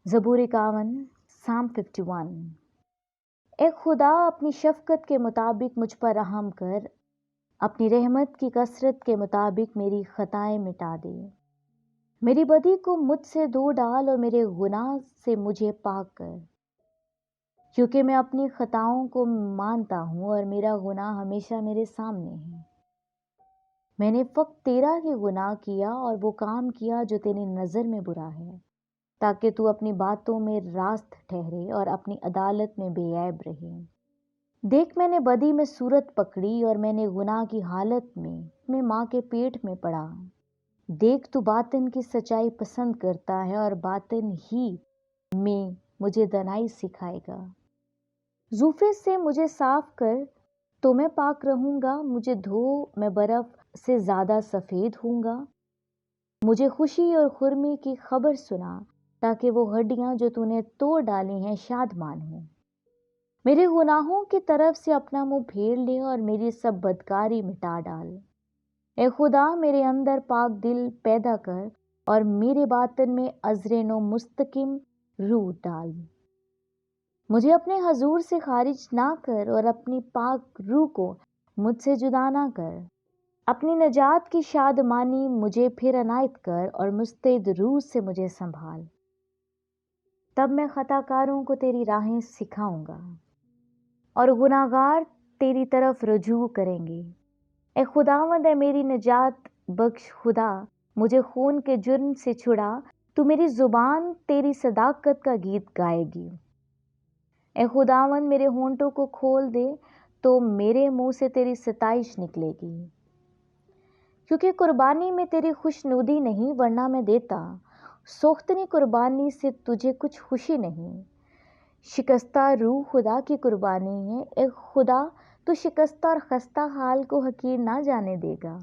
زبور 51 Psalm 51۔ اے خدا اپنی شفقت کے مطابق مجھ پر رحم کر، اپنی رحمت کی کثرت کے مطابق میری خطائیں مٹا دے۔ میری بدی کو مجھ سے دور ڈال اور میرے گناہ سے مجھے پاک کر، کیونکہ میں اپنی خطاؤں کو مانتا ہوں اور میرا گناہ ہمیشہ میرے سامنے ہے۔ میں نے فقط تیرا ہی گناہ کیا اور وہ کام کیا جو تیری نظر میں برا ہے، تاکہ تو اپنی باتوں میں راست ٹھہرے اور اپنی عدالت میں بے عیب رہے۔ دیکھ، میں نے بدی میں صورت پکڑی اور میں نے گناہ کی حالت میں ماں کے پیٹ میں پڑا۔ دیکھ، تو باطن کی سچائی پسند کرتا ہے اور باطن ہی میں مجھے دانائی سکھائے گا۔ زوفے سے مجھے صاف کر تو میں پاک رہوں گا، مجھے دھو، میں برف سے زیادہ سفید ہوں گا۔ مجھے خوشی اور خرمی کی خبر سنا، تاکہ وہ ہڈیاں جو تو نے توڑ ڈالی ہیں شادمان ہوں۔ میرے گناہوں کی طرف سے اپنا منہ پھیر لے اور میری سب بدکاری مٹا ڈال۔ اے خدا، میرے اندر پاک دل پیدا کر اور میرے باطن میں عذر نو مستقیم روح ڈال۔ مجھے اپنے حضور سے خارج نہ کر اور اپنی پاک روح کو مجھ سے جدا نہ کر۔ اپنی نجات کی شادمانی مجھے پھر عنایت کر اور مستعد روح سے مجھے سنبھال۔ تب میں خطا کاروں کو تیری راہیں سکھاؤں گا اور گناہ گار تیری طرف رجوع کریں گے۔ اے خداوند، اے میری نجات بخش خدا، مجھے خون کے جرم سے چھڑا، تو میری زبان تیری صداقت کا گیت گائے گی۔ اے خداوند، میرے ہونٹوں کو کھول دے تو میرے منہ سے تیری ستائش نکلے گی۔ کیونکہ قربانی میں تیری خوشنودی نہیں، ورنہ میں دیتا، سوختنی قربانی سے تجھے کچھ خوشی نہیں۔ شکستہ روح خدا کی قربانی ہے، اے خدا تو شکستہ اور خستہ حال کو حقیر نہ جانے دے گا۔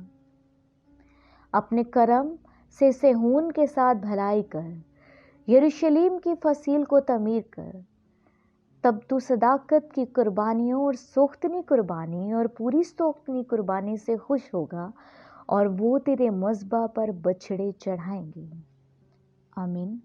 اپنے کرم سے صہیون کے ساتھ بھلائی کر، یروشلیم کی فصیل کو تعمیر کر۔ تب تو صداقت کی قربانیوں اور سوختنی قربانی اور پوری سوختنی قربانی سے خوش ہوگا، اور وہ تیرے مذبح پر بچھڑے چڑھائیں گے۔ آمین۔